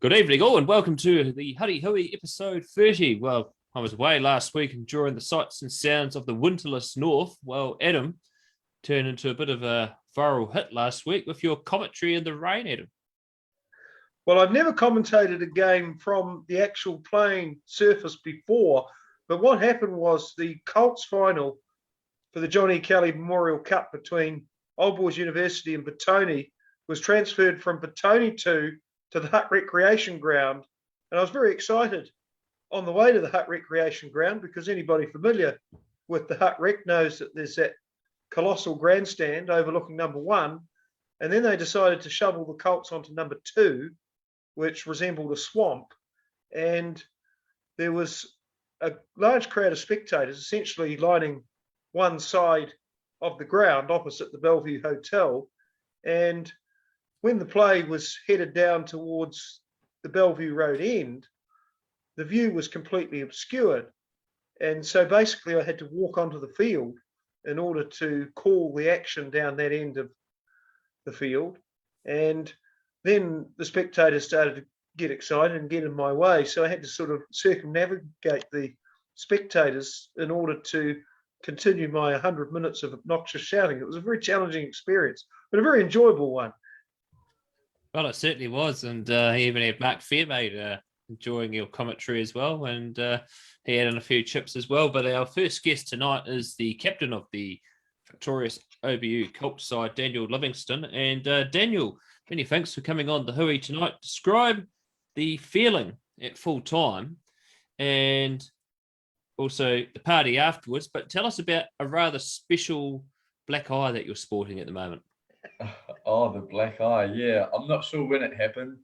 Good evening, all, and welcome to the Huddy Hui episode 30. Well, I was away last week enjoying the sights and sounds of the winterless north. Well, Adam turned into a bit of a viral hit last week with your commentary in the rain, Adam. Well, I've never commentated a game from the actual playing surface before, but what happened was the Colts final for the John E. Kelly Memorial Cup between Old Boys University and Petone was transferred from Petone 2 to the Hutt Recreation Ground. And I was very excited on the way to the Hutt Recreation Ground because anybody familiar with the Hutt Rec knows that there's that colossal grandstand overlooking number one. And then they decided to shovel the Colts onto number two, which resembled a swamp. And there was a large crowd of spectators essentially lining one side of the ground opposite the Bellevue Hotel. And when the play was headed down towards the Bellevue Road end, the view was completely obscured. And so basically I had to walk onto the field in order to call the action down that end of the field. And then the spectators started to get excited and get in my way. So I had to sort of circumnavigate the spectators in order to continue my 100 minutes of obnoxious shouting. It was a very challenging experience, but a very enjoyable one. Well, it certainly was, and he even had Mark Fairmaid enjoying your commentary as well, and he had in a few chips as well. But our first guest tonight is the captain of the victorious OBU Colts side, Daniel Livingston. And Daniel, many thanks for coming on the Hui tonight. Describe the feeling at full time and also the party afterwards, but tell us about a rather special black eye that you're sporting at the moment. Oh, the black eye. Yeah, I'm not sure when it happened.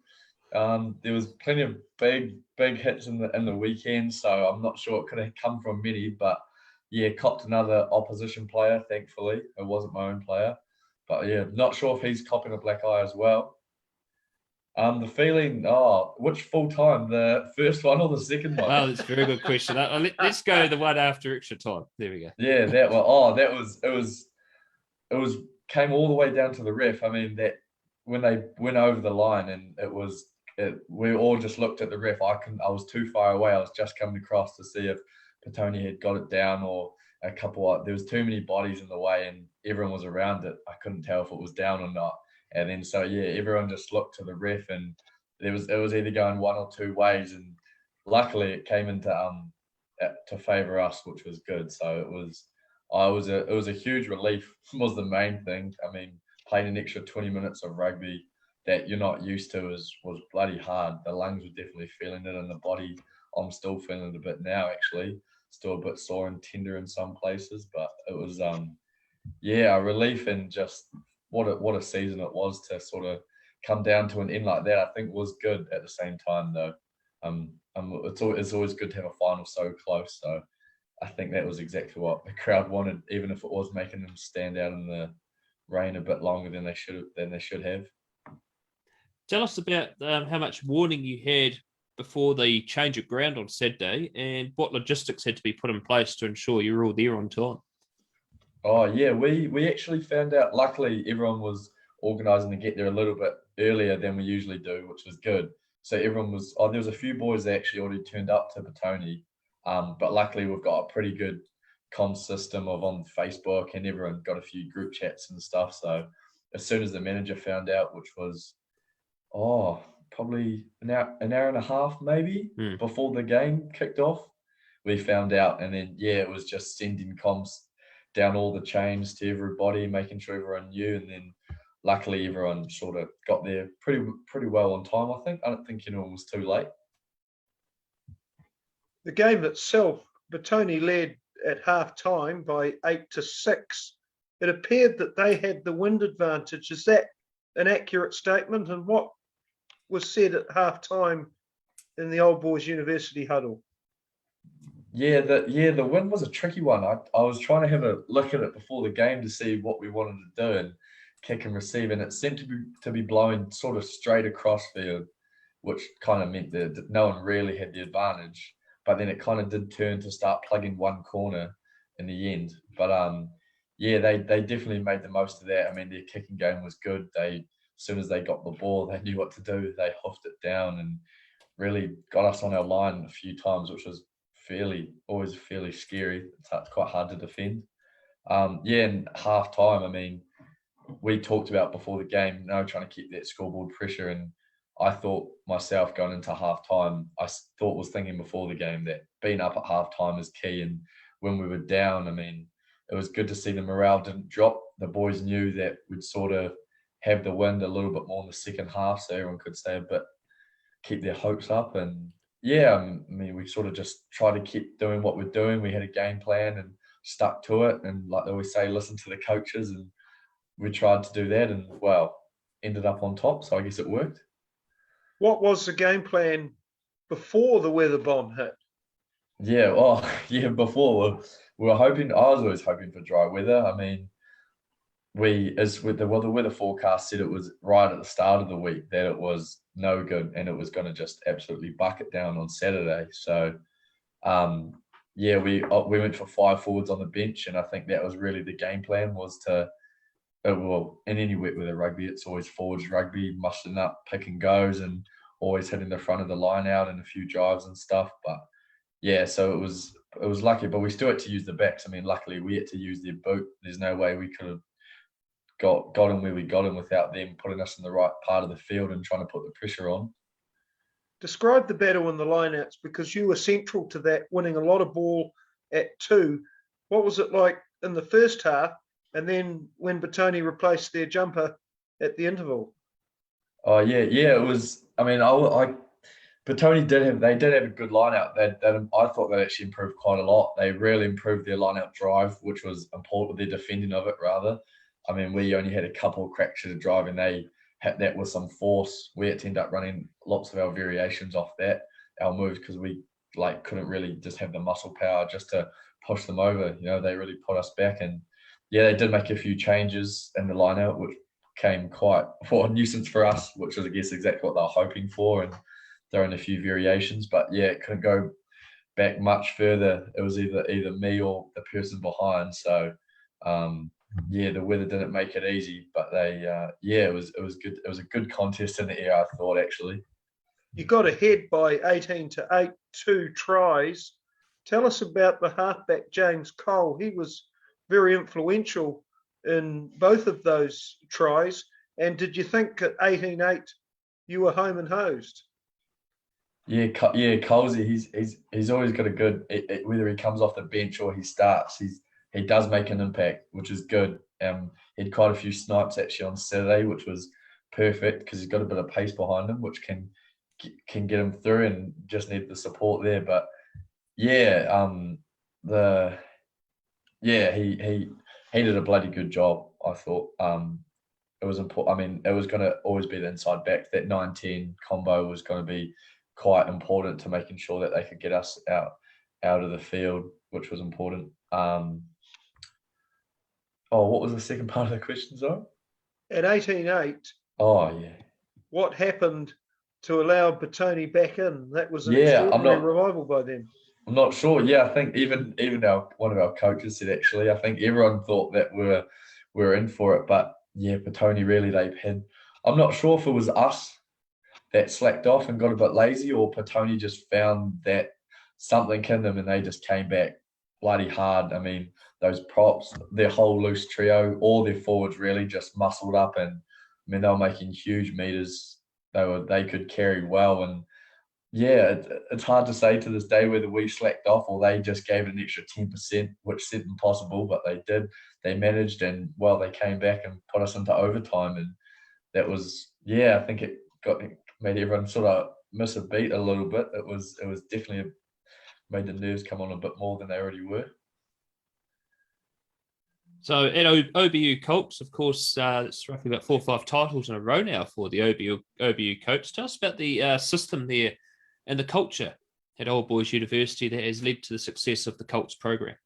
There was plenty of big hits in the weekend, so I'm not sure it could have come from many. But yeah, copped another opposition player. Thankfully, it wasn't my own player. But yeah, not sure if he's copping a black eye as well. The feeling. Oh, which full time? The first one or the second one? Oh, that's a very good question. Let's go the one after extra time. There we go. Yeah, that one. Oh, it was came all the way down to the ref. I mean, that when they went over the line and we all just looked at the ref. I was too far away. I was just coming across to see if Petone had got it down or there was too many bodies in the way and everyone was around it. I couldn't tell if it was down or not. And then so yeah, everyone just looked to the ref and it was either going one or two ways. And luckily it came into to favour us, which was good. So it was a huge relief was the main thing. I mean, playing an extra 20 minutes of rugby that you're not used to was bloody hard. The lungs were definitely feeling it, and the body, I'm still feeling it a bit now actually. Still a bit sore and tender in some places, but it was a relief and just what a season it was to sort of come down to an end like that. I think was good at the same time though. It's always good to have a final so close. So I think that was exactly what the crowd wanted, even if it was making them stand out in the rain a bit longer than they should have. Tell us about how much warning you had before the change of ground on Saturday and what logistics had to be put in place to ensure you were all there on time. Oh yeah, we actually found out. Luckily, everyone was organising to get there a little bit earlier than we usually do, which was good. So everyone was. Oh, there was a few boys that actually already turned up to Petone, but luckily we've got a pretty good comms system on Facebook, and everyone got a few group chats and stuff. So as soon as the manager found out, which was probably an hour and a half maybe before the game kicked off, we found out, and then yeah, it was just sending comms down all the chains to everybody, making sure everyone knew, and then luckily everyone sort of got there pretty well on time. I don't think anyone was too late. The game itself, Petone led at half time by 8-6. It appeared that they had the wind advantage. Is that an accurate statement? And what was said at half time in the Old Boys University huddle? Yeah, the wind was a tricky one. I was trying to have a look at it before the game to see what we wanted to do and kick and receive, and it seemed to be blowing sort of straight across field, which kind of meant that no one really had the advantage. But then it kind of did turn to start plugging one corner in the end. But yeah, they definitely made the most of that. I mean, their kicking game was good. They as soon as they got the ball, they knew what to do. They hoofed it down and really got us on our line a few times, which was always fairly scary. It's quite hard to defend. In half time, I mean, we talked about before the game, trying to keep that scoreboard pressure. And I thought myself going into half time, was thinking before the game that being up at half time is key. And when we were down, I mean, it was good to see the morale didn't drop. The boys knew that we'd sort of have the wind a little bit more in the second half, so everyone could stay a bit, keep their hopes up. And I mean, we sort of just tried to keep doing what we're doing. We had a game plan and stuck to it. And like they always say, listen to the coaches. And we tried to do that and, ended up on top. So I guess it worked. What was the game plan before the weather bomb hit? Before we were hoping, I was always hoping for dry weather. I mean, the weather forecast said it was right at the start of the week that it was no good and it was going to just absolutely bucket down on Saturday. So, we went for 5 forwards on the bench, and I think that was really the game plan, was to, in any wet weather rugby, it's always forwards rugby, mustering up, pick and goes, and always hitting the front of the line out and a few drives and stuff. But so it was lucky, but we still had to use the backs. I mean, luckily we had to use their boot. There's no way we could have got him where we got him without them putting us in the right part of the field and trying to put the pressure on. Describe the battle in the lineouts, because you were central to that, winning a lot of ball at 2. What was it like in the first half, and then when Batoni replaced their jumper at the interval? Oh it was. I mean, Batoni did have a good lineout. I thought they actually improved quite a lot. They really improved their lineout drive, which was important. Their defending of it, rather. I mean, we only had a couple of cracks to the drive, and they had that with some force. We had to end up running lots of our variations off our moves, because we couldn't really just have the muscle power just to push them over. They really put us back, and they did make a few changes in the lineout, which came quite a nuisance for us, which was, I guess, exactly what they were hoping for, and throwing a few variations. But it couldn't go back much further. It was either me or the person behind. So the weather didn't make it easy, but it was good. It was a good contest in the air, I thought, actually. You got ahead by 18-8, 2 tries. Tell us about the halfback, James Cole. He was very influential in both of those tries. And did you think at 18-8 you were home and hosed? Colesy, he's always got a good, whether he comes off the bench or he starts, he does make an impact, which is good. He had quite a few snipes actually on Saturday, which was perfect, because he's got a bit of pace behind him, which can get him through, and just need the support there. But he did a bloody good job, I thought. It was important. I mean, it was going to always be the inside back. That 9-10 combo was going to be quite important to making sure that they could get us out of the field, which was important. What was the second part of the question, sorry? At 18-8. Oh, yeah. What happened to allow Batoni back in? That was an extraordinary revival by them. I'm not sure. I think even one of our coaches said, actually, I think everyone thought that we were in for it, but Batoni really, I'm not sure if it was us that slacked off and got a bit lazy, or Batoni just found that something in them and they just came back bloody hard. I mean, those props, their whole loose trio, all their forwards really just muscled up, and I mean, they were making huge meters. They could carry well, and it's hard to say to this day whether we slacked off or they just gave it an extra 10%, which seemed impossible, but they did. They managed, and they came back and put us into overtime, and that was I think it made everyone sort of miss a beat a little bit. It was definitely made the nerves come on a bit more than they already were. So at OBU Colts, of course, it's roughly about 4 or 5 titles in a row now for the OBU Colts. Tell us about the system there and the culture at Old Boys University that has led to the success of the Colts program.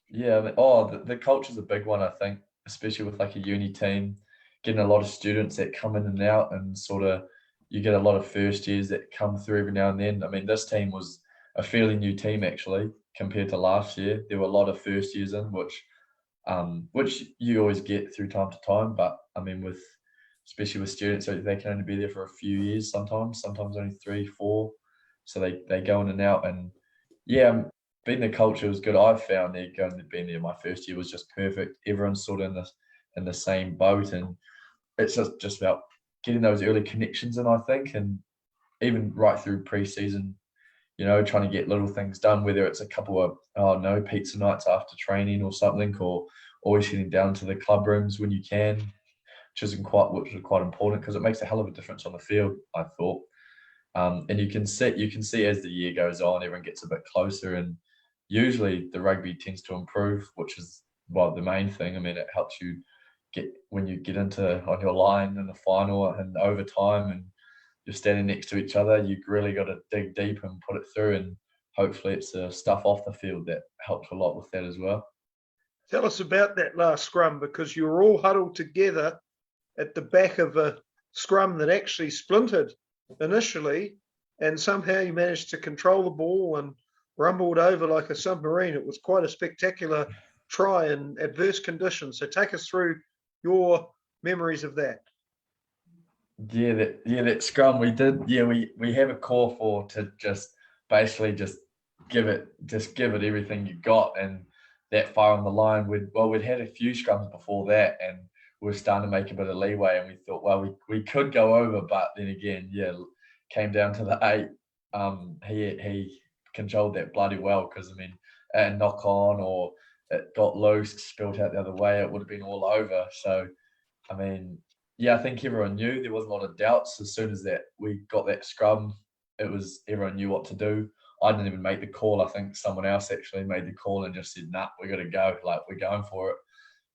The culture's a big one, I think, especially with a uni team, getting a lot of students that come in and out, and sort of you get a lot of first years that come through every now and then. I mean, this team was a fairly new team actually compared to last year. There were a lot of first years in, which you always get through time to time. But I mean, with especially with students, so they can only be there for a few years sometimes only 3, 4. So they go in and out. And yeah, being the culture was good. I found being there my first year was just perfect. Everyone's sort of in the same boat, and it's just about getting those early connections in, I think, and even right through pre-season, trying to get little things done, whether it's a couple of pizza nights after training or something, or always heading down to the club rooms when you can, which is quite important because it makes a hell of a difference on the field, I thought. And you can see as the year goes on, everyone gets a bit closer, and usually the rugby tends to improve, which is the main thing. I mean, it helps you when you get into on your line in the final and overtime, and you're standing next to each other. You really got to dig deep and put it through, and hopefully it's the stuff off the field that helped a lot with that as well. Tell us about that last scrum, because you were all huddled together at the back of a scrum that actually splintered initially, and somehow you managed to control the ball and rumbled over like a submarine. It was quite a spectacular try in adverse conditions. So take us through your memories of that. Yeah, that scrum we did. Yeah, we have a core for to just basically just give it everything you got, and that far on the line. We'd had a few scrums before that, and we were starting to make a bit of leeway, and we thought, well, we could go over, but then again, came down to the 8. He controlled that bloody well, because I mean, a knock on or it got loose, spilt out the other way, it would have been all over. So, I mean, yeah, I think everyone knew. There wasn't a lot of doubts. As soon as that we got that scrum, everyone knew what to do. I didn't even make the call. I think someone else actually made the call and just said, "Nah, we got to go. Like, we're going for it.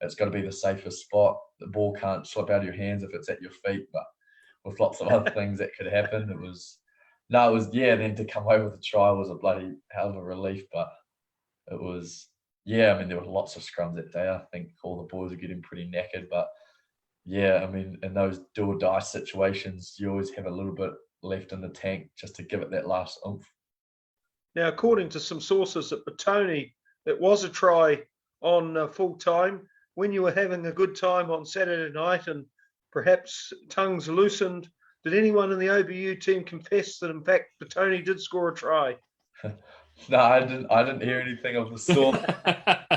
It's got to be the safest spot. The ball can't slip out of your hands if it's at your feet." But with lots of other things that could happen, then to come away with a try was a bloody hell of a relief. But it was, I mean, there were lots of scrums that day. I think all the boys were getting pretty knackered, but I mean, in those do or die situations, you always have a little bit left in the tank just to give it that last oomph. Now, according to some sources at Batoni, it was a try on full time. When you were having a good time on Saturday night and perhaps tongues loosened, did anyone in the OBU team confess that in fact Batoni did score a try? No, I didn't hear anything of the sort.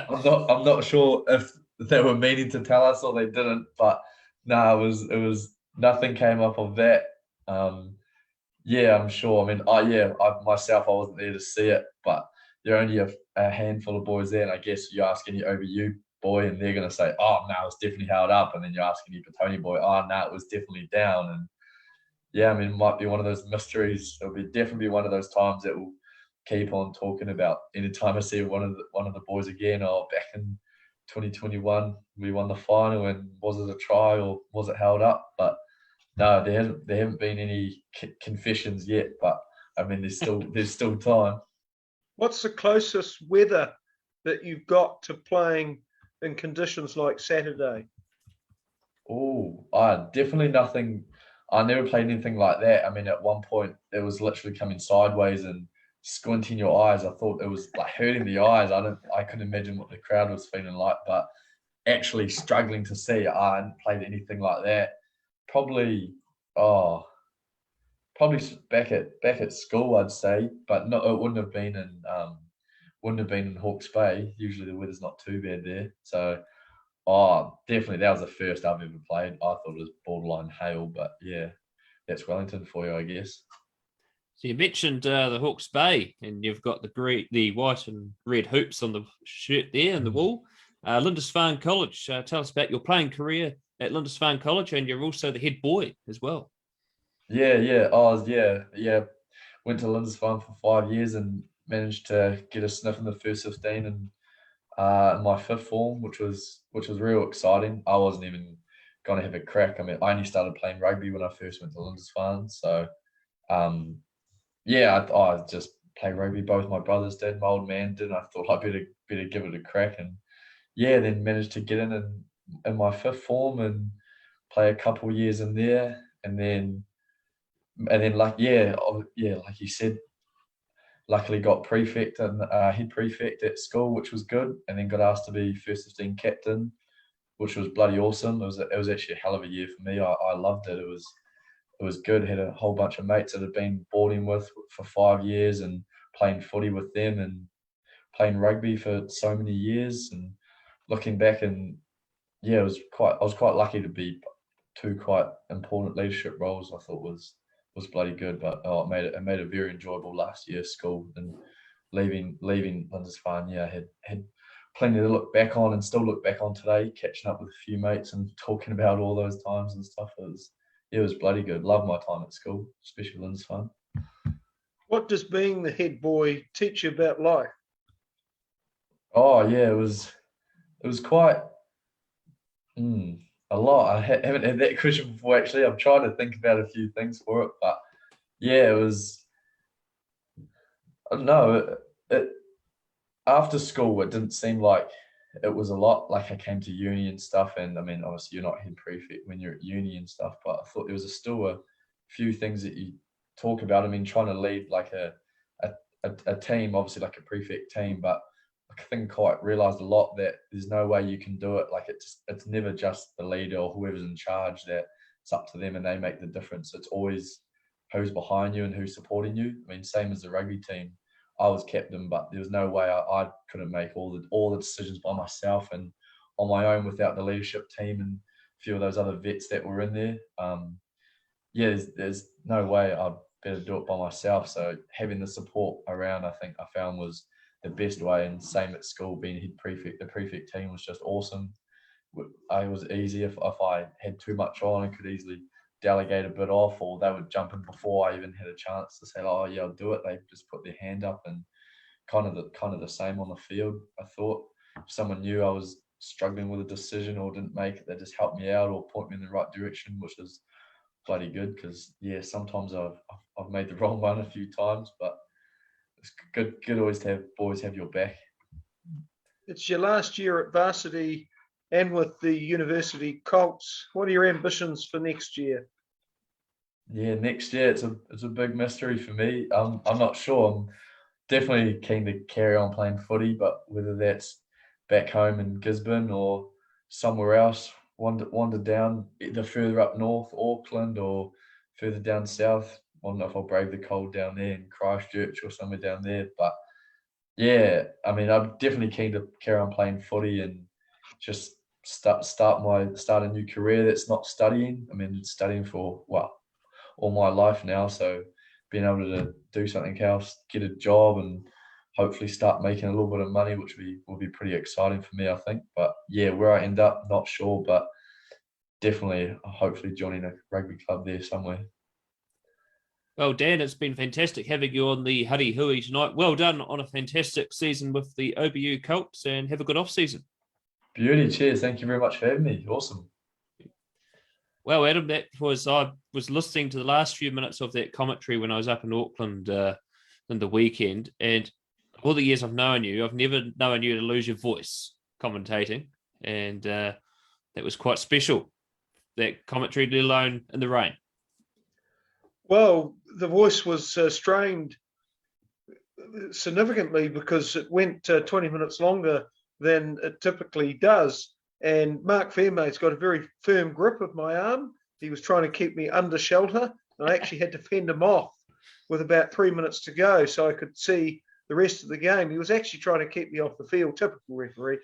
I'm not sure if they were meaning to tell us or they didn't, but no, it was nothing came up of that. I'm sure. I mean, I myself, I wasn't there to see it, but there are only a handful of boys there, and I guess you ask any OBU boy, and they're going to say, "Oh, no, it's definitely held up," and then you ask any Batoni boy, "Oh, no, it was definitely down." And I mean, it might be one of those mysteries. It'll definitely be one of those times that we'll keep on talking about. Anytime I see one of the boys again, back in 2021, we won the final, and was it a try or was it held up? But no, there haven't been any confessions yet. But I mean, there's still time. What's the closest weather that you've got to playing in conditions like Saturday? Oh, definitely nothing. I never played anything like that. I mean, at one point it was literally coming sideways and squinting your eyes. I thought it was like hurting the eyes. I couldn't imagine what the crowd was feeling like, but actually struggling to see. I hadn't played anything like that. Probably back at school, I'd say, but no, it wouldn't have been in Hawke's Bay. Usually the weather's not too bad there. So, definitely that was the first I've ever played. I thought it was borderline hail, but yeah, that's Wellington for you, I guess. So you mentioned the Hawke's Bay, and you've got the white and red hoops on the shirt there and the wall. Lindisfarne College. Tell us about your playing career at Lindisfarne College, and you're also the head boy as well. Yeah. Went to Lindisfarne for 5 years and managed to get a sniff in the first 15 and in my fifth form, which was real exciting. I wasn't even going to have a crack. I mean, I only started playing rugby when I first went to Lindisfarne, so I just play rugby. Both my brothers did, my old man did. And I thought I'd better give it a crack, and then managed to get in my fifth form and play a couple of years in there, and then like you said, luckily got prefect and head prefect at school, which was good, and then got asked to be first 15 captain. which was bloody awesome. It was actually a hell of a year for me. I loved it. It was good. Had a whole bunch of mates that had been boarding with for 5 years and playing footy with them and playing rugby for so many years. And looking back, and yeah, I was quite lucky to be two quite important leadership roles. I thought was bloody good. But it made a very enjoyable last year school, and leaving Lindisfarne. Yeah, I had plenty to look back on and still look back on today, catching up with a few mates and talking about all those times and stuff. It was bloody good. Love my time at school, especially Lindisfarne. What does being the head boy teach you about life? Oh yeah, it was quite a lot. I haven't had that question before actually. I'm trying to think about a few things for it, but yeah, it was. I don't know. It after school, it didn't seem like it was a lot. Like I came to uni and stuff, and I mean, obviously, you're not head prefect when you're at uni and stuff. But I thought there was still a few things that you talk about. I mean, trying to lead like a team, obviously like a prefect team, but I think quite realised a lot that there's no way you can do it. Like it's never just the leader or whoever's in charge, that it's up to them and they make the difference. It's always who's behind you and who's supporting you. I mean, same as the rugby team. I was captain, but there was no way I couldn't make all the decisions by myself and on my own without the leadership team and a few of those other vets that were in there. Yeah, there's no way I'd better do it by myself. So having the support around, I think I found was the best way. And same at school, being head prefect, the prefect team was just awesome. It was easy if I had too much on, I could easily delegate a bit off, or they would jump in before I even had a chance to say, "Oh yeah, I'll do it." They just put their hand up, and kind of the same on the field. I thought if someone knew I was struggling with a decision or didn't make it, they just helped me out or point me in the right direction, which is bloody good. Because yeah, sometimes I've made the wrong one a few times, but it's good always to have boys have your back. It's your last year at varsity and with the university Colts. What are your ambitions for next year? Yeah, next year it's a big mystery for me. I'm not sure. I'm definitely keen to carry on playing footy, but whether that's back home in Gisborne or somewhere else, wander down either further up north, Auckland, or further down south. I don't know if I'll brave the cold down there in Christchurch or somewhere down there. But yeah, I mean, I'm definitely keen to carry on playing footy and just start a new career that's not studying. I mean, studying for all my life now, so being able to do something else, get a job, and hopefully start making a little bit of money, which will be pretty exciting for me, I think. But yeah, where I end up, not sure, but definitely, hopefully joining a rugby club there somewhere. Well, Dan, it's been fantastic having you on the Huddy Hui tonight. Well done on a fantastic season with the OBU Colts, and have a good off-season. Beauty, cheers. Thank you very much for having me. Awesome. Well, Adam, I was listening to the last few minutes of that commentary when I was up in Auckland in the weekend, and all the years I've known you, I've never known you to lose your voice commentating, and that was quite special, that commentary, let alone in the rain. Well, the voice was strained significantly because it went 20 minutes longer than it typically does. And Mark Fairmaid's got a very firm grip of my arm. He was trying to keep me under shelter, and I actually had to fend him off with about 3 minutes to go so I could see the rest of the game. He was actually trying to keep me off the field, typical referee.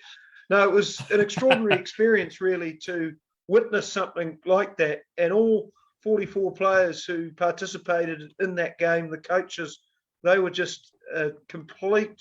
No, it was an extraordinary experience, really, to witness something like that. And all 44 players who participated in that game, the coaches, they were just a complete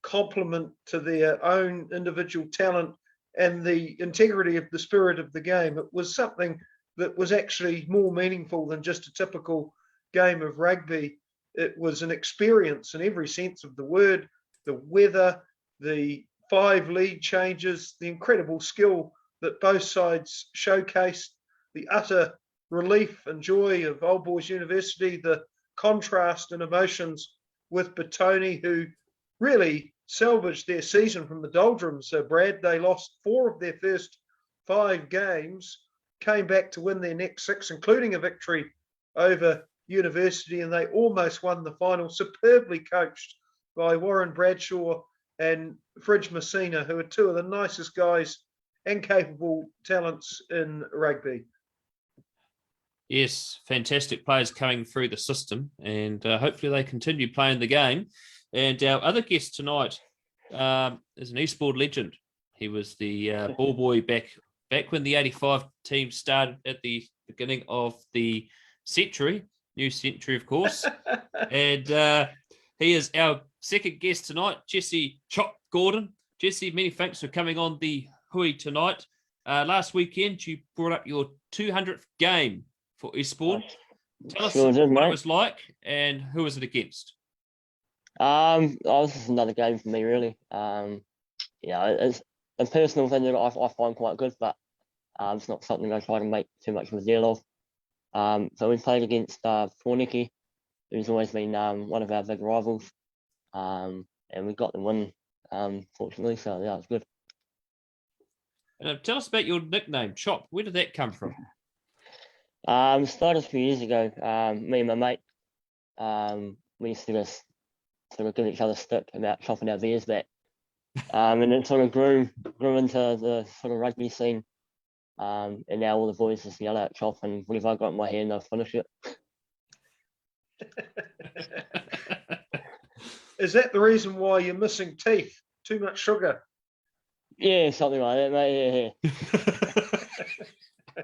compliment to their own individual talent and the integrity of the spirit of the game. It was something that was actually more meaningful than just a typical game of rugby. It was an experience in every sense of the word, the weather, the 5 lead changes, the incredible skill that both sides showcased, the utter relief and joy of Old Boys University, the contrast and emotions with Batoni, who really salvaged their season from the doldrums. Brad, they lost 4 of their first 5 games, came back to win their next 6, including a victory over University, and they almost won the final, superbly coached by Warren Bradshaw and Fridge Messina, who are 2 of the nicest guys and capable talents in rugby. Yes, fantastic players coming through the system, and hopefully they continue playing the game. And our other guest tonight is an Eastbourne legend. He was the ball boy back when the '85 team started at the beginning of the century, new century, of course. And he is our second guest tonight, Jesse Chop Gordon. Jesse, many thanks for coming on the Hui tonight. Last weekend, you brought up your 200th game for Eastbourne. Tell us what it was like and who was it against? Was just another game for me, really. It's a personal thing that I find quite good, but it's not something I try to make too much of a deal of. So we played against Tauniki, who's always been one of our big rivals, and we got the win, fortunately. So yeah, it's good. And tell us about your nickname, Chop. Where did that come from? Started a few years ago. Me and my mate, we used to just sort of give each other stick about chopping our beers back. And it sort of grew into the sort of rugby scene. And now all the boys just yell out chop, and whenever I got in my hand, they'll finish it. Is that the reason why you're missing teeth? Too much sugar? Yeah, something like that, mate. Yeah.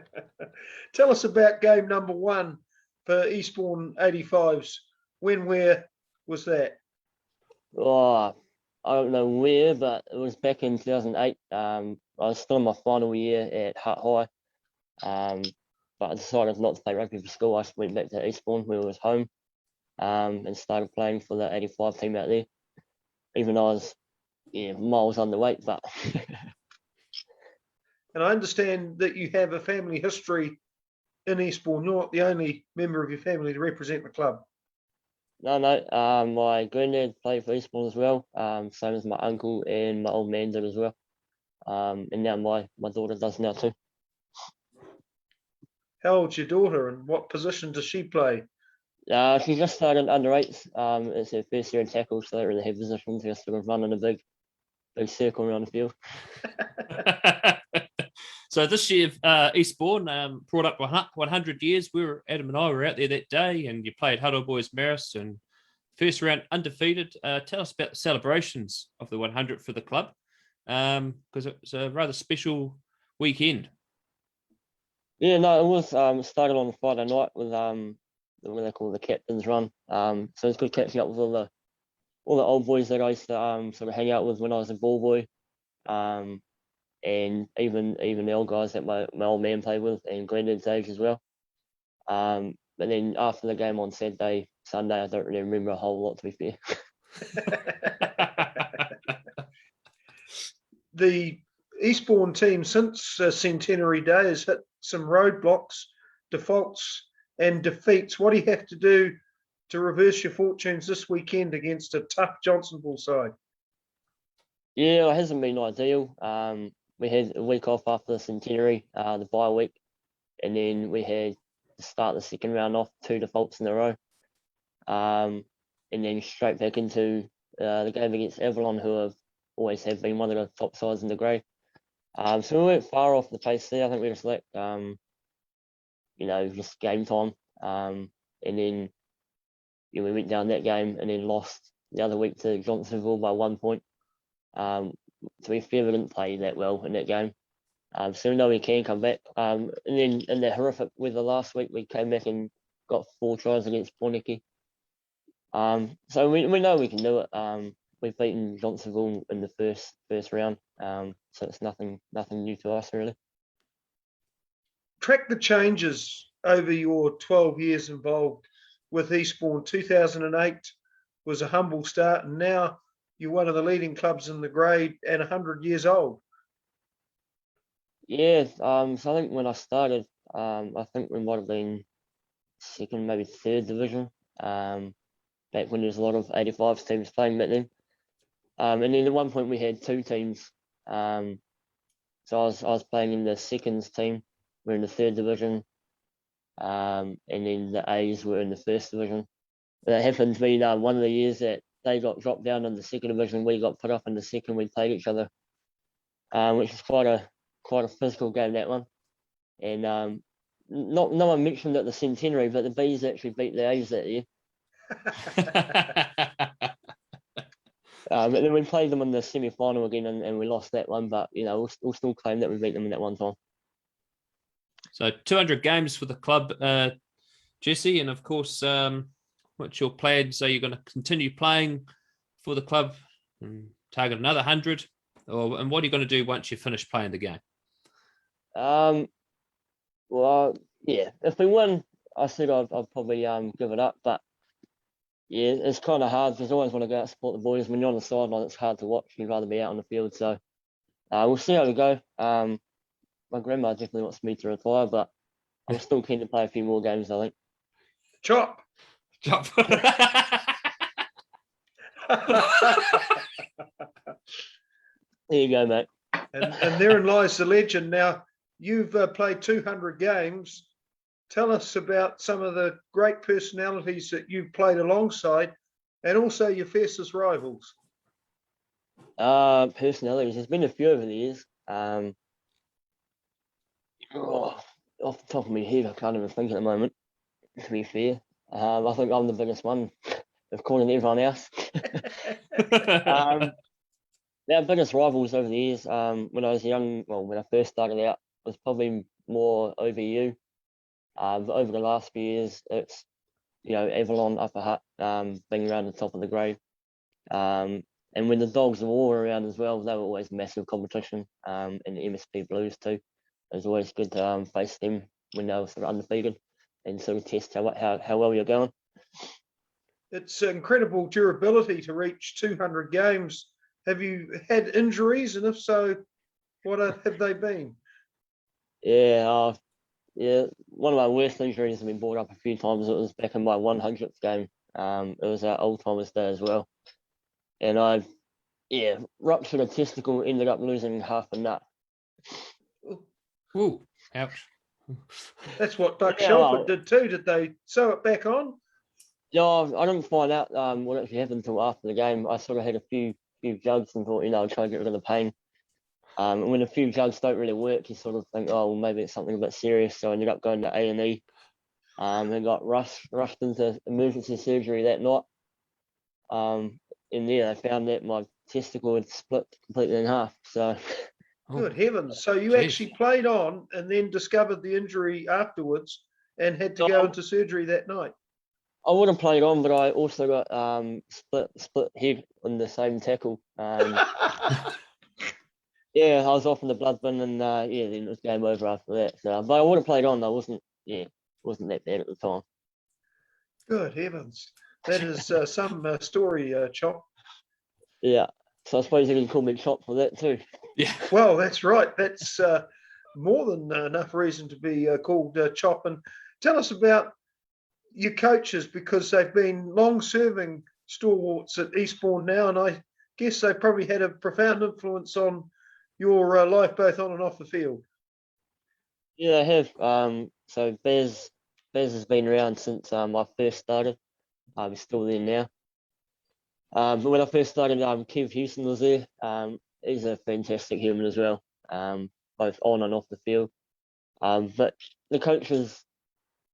Tell us about game number 1 for Eastbourne 85s. Where was that? Oh, I don't know where, but it was back in 2008. I was still in my final year at Huddy Hui, but I decided not to play rugby for school. I just went back to Eastbourne, where I was home, and started playing for the 85 team out there. Even though I was miles underweight, but. And I understand that you have a family history in Eastbourne. You're not the only member of your family to represent the club. No. My granddad played for Eastbourne as well, same as my uncle and my old man did as well. And now my daughter does now too. How old's your daughter and what position does she play? She just started under 8s. It's her first year in tackle, so they don't really have positions. Just sort of running a big circle around the field. So this year, Eastbourne brought up 100 years. Adam and I were out there that day, and you played Huddle Boys Maris and first round undefeated. Tell us about the celebrations of the 100 for the club, because it was a rather special weekend. Yeah, no, it was started on Friday night with what they call the captain's run. So it's good catching up with all the old boys that I used to sort of hang out with when I was a ball boy. And even the old guys that my old man played with, and Granddad's age as well. But then after the game on Sunday, I don't really remember a whole lot, to be fair. The Eastbourne team since Centenary Day has hit some roadblocks, defaults and defeats. What do you have to do to reverse your fortunes this weekend against a tough Johnsonville side? Yeah, it hasn't been ideal. We had a week off after the Centenary, the bye week, and then we had to start the second round off 2 defaults in a row, and then straight back into the game against Avalon, who always have been one of the top sides in the grade. So we weren't far off the pace there. I think we just let just game time, and then we went down that game and then lost the other week to Johnsonville by 1 point. To be fair, we didn't play that well in that game. So we know we can come back. And then in the horrific weather last week, we came back and got 4 tries against Tauniki. So we know we can do it. We've beaten Johnsonville in the first round. So it's nothing new to us, really. Track the changes over your 12 years involved with Eastbourne. 2008 was a humble start, and now you're one of the leading clubs in the grade and 100 years old. Yeah, so I think when I started, I think we might have been second, maybe third division, back when there was a lot of 85s teams playing back then. And then at one point we had 2 teams. So I was playing in the seconds team. We're in the third division, and then the A's were in the first division. That happened to be one of the years that they got dropped down in the second division. We got put up in the second. We played each other, which is quite a quite a physical game, that one. And no one mentioned at the centenary, but the Bs actually beat the A's that year. And then we played them in the semi-final again, and we lost that one. But we'll still claim that we beat them in that one time. So 200 games for the club, Jesse, and of course, what's your plan? So you're going to continue playing for the club and target another 100, and what are you going to do once you finish playing the game? Well, yeah, if we win, I said I'd probably give it up, but yeah, it's kind of hard because I always want to go out and support the boys. When you're on the sideline, it's hard to watch. You'd rather be out on the field. So we'll see how we go. My grandma definitely wants me to retire, but I'm still keen to play a few more games, I think. Chop. There you go, mate. And therein lies the legend. Now, you've played 200 games. Tell us about some of the great personalities that you've played alongside and also your fiercest rivals. Personalities. There's been a few over the years. Off the top of my head, I can't even think at the moment, to be fair. I think I'm the biggest one, according to everyone else. Our biggest rivals over the years, when I was young, when I first started out, was probably more OVU. But over the last few years, it's, Avalon, Upper Hutt, being around the top of the grade. And when the Dogs were all around as well, they were always massive competition. And the MSP Blues too. It was always good to face them when they were sort of undefeated and sort of test how well you're going. It's incredible durability to reach 200 games. Have you had injuries? And if so, what have they been? Yeah, one of my worst injuries has been brought up a few times. It was back in my 100th game. It was our old timers day as well. And I ruptured a testicle, ended up losing half a nut. Ooh, ouch. That's what Buck Shelford did too. Did they sew it back on? No, I didn't find out what actually happened until after the game. I sort of had a few jugs and thought, I'll try to get rid of the pain. And when a few jugs don't really work, you sort of think, well, maybe it's something a bit serious. So I ended up going to A&E and got rushed into emergency surgery that night. And they found that my testicle had split completely in half. So, good heavens! So you actually played on and then discovered the injury afterwards and had to go into surgery that night. I would have played on, but I also got split head on the same tackle. Yeah, I was off in the blood bin, and then it was game over after that. So, but I would have played on. I wasn't that bad at the time. Good heavens, that is some story, Chop. Yeah, so I suppose you can call me Chop for that too. Yeah. Well, that's right. That's more than enough reason to be called Chop. And tell us about your coaches, because they've been long-serving stalwarts at Eastbourne now, and I guess they probably had a profound influence on your life both on and off the field. Yeah, I have. So Bez has been around since I first started. He's still there now. But when I first started, Kev Houston was there. He's a fantastic human as well, both on and off the field. But the coaches,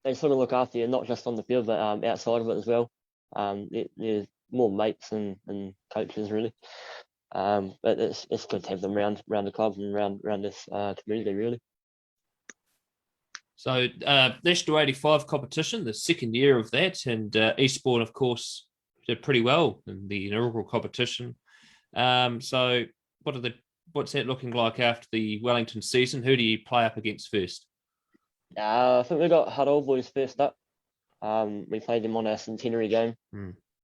they sort of look after you, not just on the field, but outside of it as well. They're more mates than coaches, really. But it's good to have them around the club and around this community, really. So National 85 competition, the second year of that, and Eastbourne, of course, did pretty well in the inaugural competition. So what's that looking like after the Wellington season? Who do you play up against first? I think we got Huddy Hui first up. We played them on our centenary game.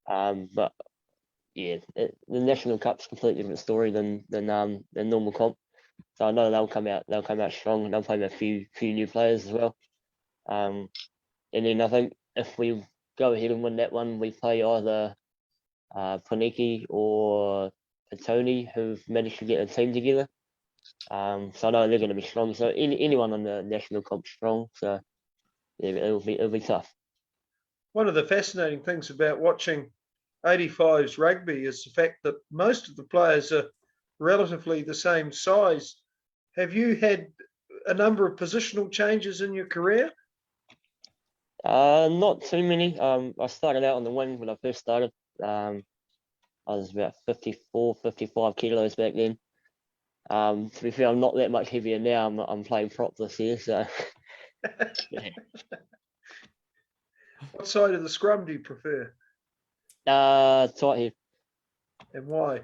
But yeah, the National Cup's a completely different story than normal comp. So I know they'll come out strong, and they'll play with a few new players as well. And then I think if we go ahead and win that one, we play either Paniki or Petoni, who've managed to get a team together. So I know they're going to be strong. So anyone on the national comp's strong. So yeah, it'll be tough. One of the fascinating things about watching 85's rugby is the fact that most of the players are relatively the same size. have you had a number of positional changes in your career? Not too many. I started out on the wing when I first started. I was about 54, 55 kilos back then. To be fair, I'm not that much heavier now. I'm playing prop this year, so yeah. What side of the scrum do you prefer, Tight head. and why?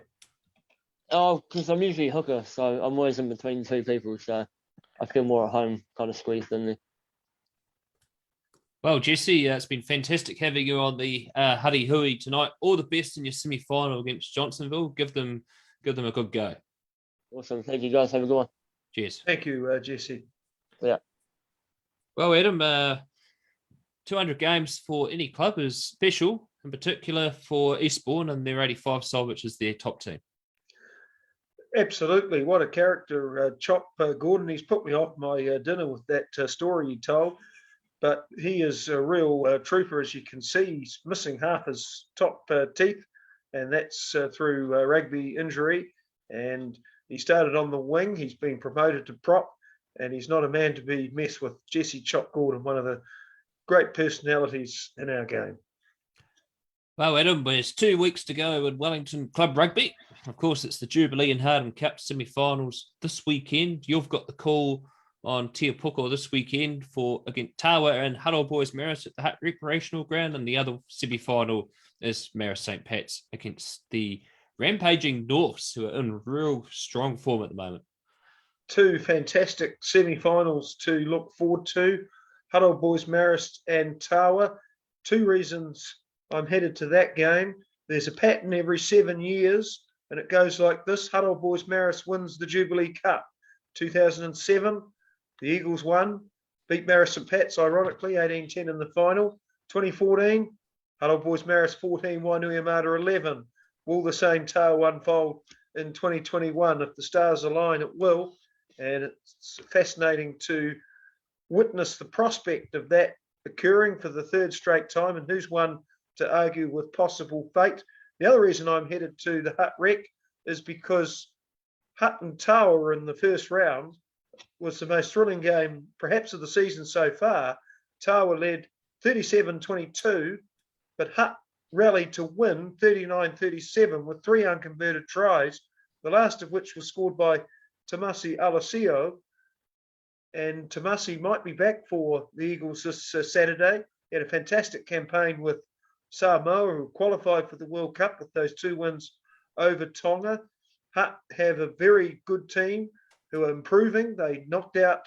Oh, because I'm usually a hooker, so I'm always in between two people, so I feel more at home, kind of squeezed in there. Well, Jesse, it's been fantastic having you on the Huddy Hui tonight. All the best in your semi-final against Johnsonville. Give them a good go. Awesome. Thank you, guys. Have a good one. Cheers. Thank you, Jesse. Yeah. Well, Adam, 200 games for any club is special, in particular for Eastbourne and their 85 side, which is their top team. Absolutely. What a character, Chop Gordon. He's put me off my dinner with that story he told. But he is a real trooper, as you can see. He's missing half his top teeth, and that's through rugby injury. And he started on the wing. He's been promoted to prop, and he's not a man to be messed with. Jesse Chop Gordon, one of the great personalities in our game. Well, Adam, there's 2 weeks to go in Wellington Club Rugby. Of course, it's the Jubilee and Hardham Cup semi-finals this weekend. You've got the call on Te Puko this weekend for against Tawa and Huddle Boys Marist at the Hutt Recreational Ground, and the other semi-final is Marist St. Pat's against the rampaging Norths, who are in real strong form at the moment. 2 fantastic semi-finals to look forward to. Huddle Boys Marist and Tawa. 2 reasons I'm headed to that game. There's a pattern every 7 years, and it goes like this. Huddle Boys Marist wins the Jubilee Cup. 2007, the Eagles won, beat Marist St. Pat's, ironically, 18-10 in the final. 2014, Huddle Boys Marist 14, Wainuiamata 11. Will the same tale unfold in 2021? If the stars align, it will. And it's fascinating to witness the prospect of that occurring for the 3rd straight time, and who's one to argue with possible fate. The other reason I'm headed to the Hutt Rec is because Hutt and Tawa in the first round was the most thrilling game perhaps of the season so far. Tawa led 37-22, but Hutt rallied to win 39-37 with 3 unconverted tries, the last of which was scored by Tamasi Alasio. And Tamasi might be back for the Eagles this Saturday. He had a fantastic campaign with Samoa, who qualified for the World Cup with those 2 wins over Tonga. Hutt have a very good team who are improving. They knocked out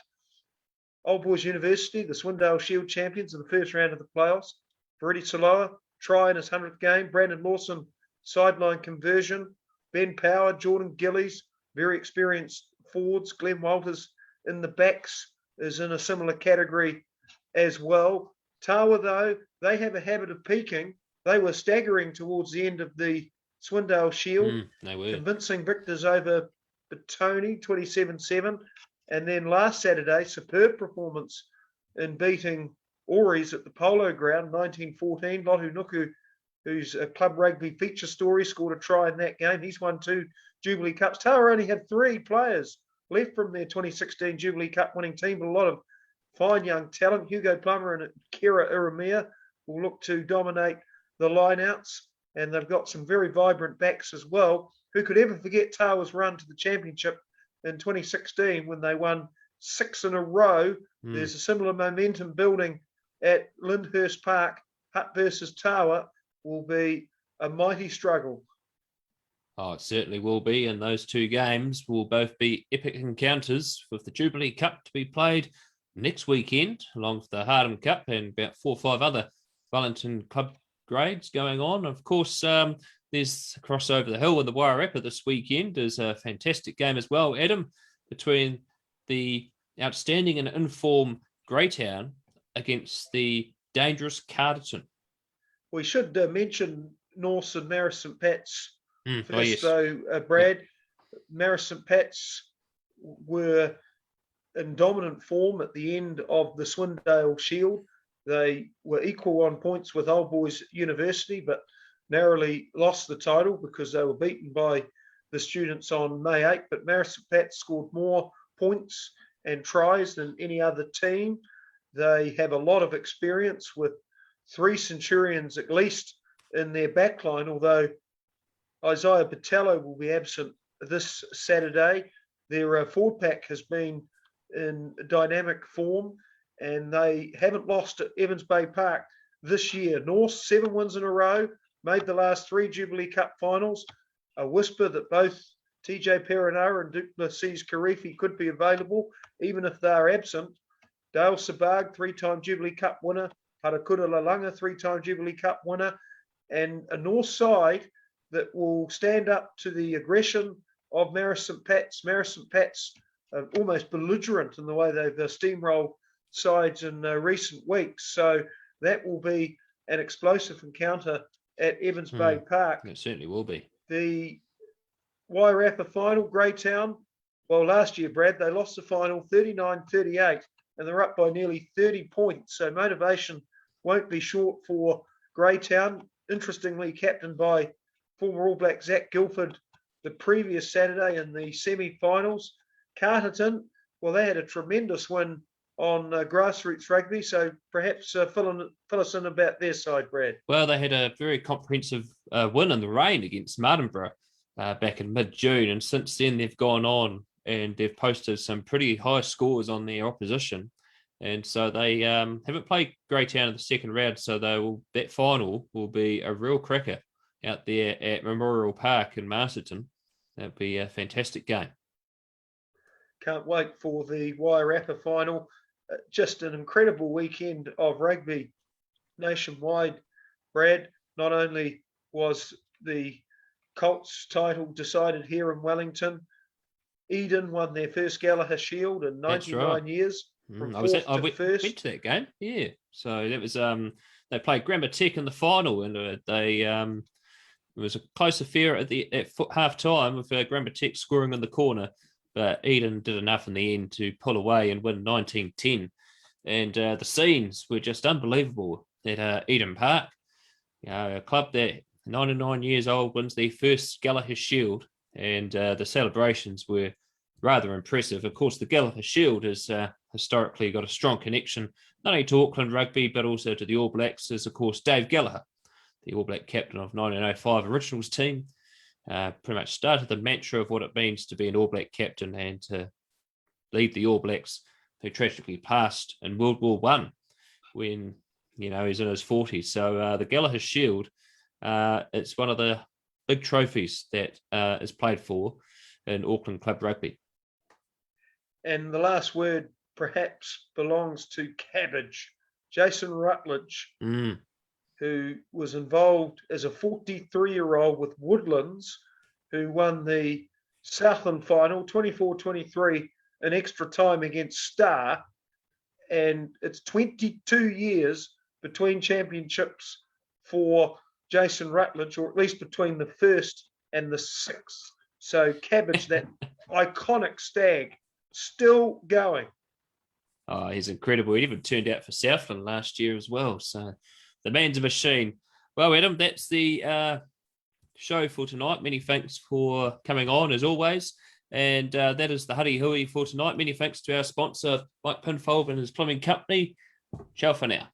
Old Boys University, the Swindale Shield champions, in the first round of the playoffs. Ferretti Saloa, try in his 100th game. Brandon Lawson, sideline conversion. Ben Power, Jordan Gillies, very experienced forwards. Glenn Walters in the backs is in a similar category as well. Tawa, though, they have a habit of peaking. They were staggering towards the end of the Swindale Shield, They were convincing victors over Batoni 27-7. And then last Saturday, superb performance in beating Auries at the Polo Ground 1914. Lotu Nuku, who's a club rugby feature story, scored a try in that game. He's won 2 Jubilee Cups. Tawa only had 3 players left from their 2016 Jubilee Cup winning team, but a lot of fine young talent. Hugo Plummer and Kira Iramia will look to dominate the lineouts, and they've got some very vibrant backs as well. Who could ever forget Tawa's run to the championship in 2016 when they won 6 in a row? There's a similar momentum building at Lyndhurst Park. Hutt versus Tawa will be a mighty struggle. Oh, it certainly will be. And those 2 games will both be epic encounters, with the Jubilee Cup to be played next weekend, along with the Hardham Cup and about 4 or 5 other Wellington club grades going on. Of course, there's Cross Over the Hill with the Wairarapa this weekend. There's a fantastic game as well, Adam, between the outstanding and informed Greytown against the dangerous Carterton. We should mention Norths and Marist St. Pat's first, yes. though, Brad. Marist St. Pat's were in dominant form at the end of the Swindale Shield. They were equal on points with Old Boys University, but narrowly lost the title because they were beaten by the students on May 8. But Marist St. Pat's scored more points and tries than any other team. They have a lot of experience with 3 Centurions at least in their backline, although Isaiah Botello will be absent this Saturday. Their forward pack has been in dynamic form, and they haven't lost at Evans Bay Park this year. North, 7 wins in a row, made the last 3 Jubilee Cup finals. A whisper that both TJ Perenara and Duplessis Karifi could be available, even if they're absent. Dale Sabag, 3-time Jubilee Cup winner. Harakura Lalanga, 3-time Jubilee Cup winner. And a North side that will stand up to the aggression of Marist St. Pat's. Marist St. Pat's almost belligerent in the way they've steamrolled sides in recent weeks. So that will be an explosive encounter at Evans Bay Park. It certainly will be. The Wairarapa final, Greytown. Well, last year, Brad, they lost the final 39-38, and they're up by nearly 30 points. So motivation won't be short for Greytown. Interestingly, captained by former All Black Zach Guilford the previous Saturday in the semi-finals. Carterton, well, they had a tremendous win on grassroots rugby. So perhaps fill us in about their side, Brad. Well, they had a very comprehensive win in the rain against Martinborough back in mid-June. And since then, they've gone on and they've posted some pretty high scores on their opposition. And so they haven't played Greytown in the second round. So that final will be a real cracker out there at Memorial Park in Masterton. That'll be a fantastic game. Can't wait for the Wairarapa final. Just an incredible weekend of rugby nationwide, Brad. Not only was the Colts title decided here in Wellington, Eden won their first Gallagher Shield in 99 years. I went to that game. Yeah. So that was they played Grammer Tech in the final, and it was a close affair at half time with Grammer Tech scoring in the corner. But Eden did enough in the end to pull away and win 19-10. And the scenes were just unbelievable at Eden Park. A club that 99 years old wins their first Gallagher Shield, and the celebrations were rather impressive. Of course, the Gallagher Shield has historically got a strong connection, not only to Auckland rugby, but also to the All Blacks, as, of course, Dave Gallagher, the All Black captain of 1905 Originals team. Pretty much started the mantra of what it means to be an All Black captain and to lead the All Blacks, who tragically passed in World War I when, he's in his 40s. So the Gallagher Shield, it's one of the big trophies that is played for in Auckland club rugby. And the last word perhaps belongs to Cabbage, Jason Rutledge. Who was involved as a 43-year-old with Woodlands, who won the Southland final 24-23 in extra time against Star. And it's 22 years between championships for Jason Rutledge, or at least between the first and the sixth. So Cabbage, that iconic stag, still going. Oh, he's incredible. He even turned out for Southland last year as well. So the man's a machine. Well, Adam, that's the show for tonight. Many thanks for coming on, as always. And that is the Huddy Hui for tonight. Many thanks to our sponsor, Mike Pinfold and his plumbing company. Ciao for now.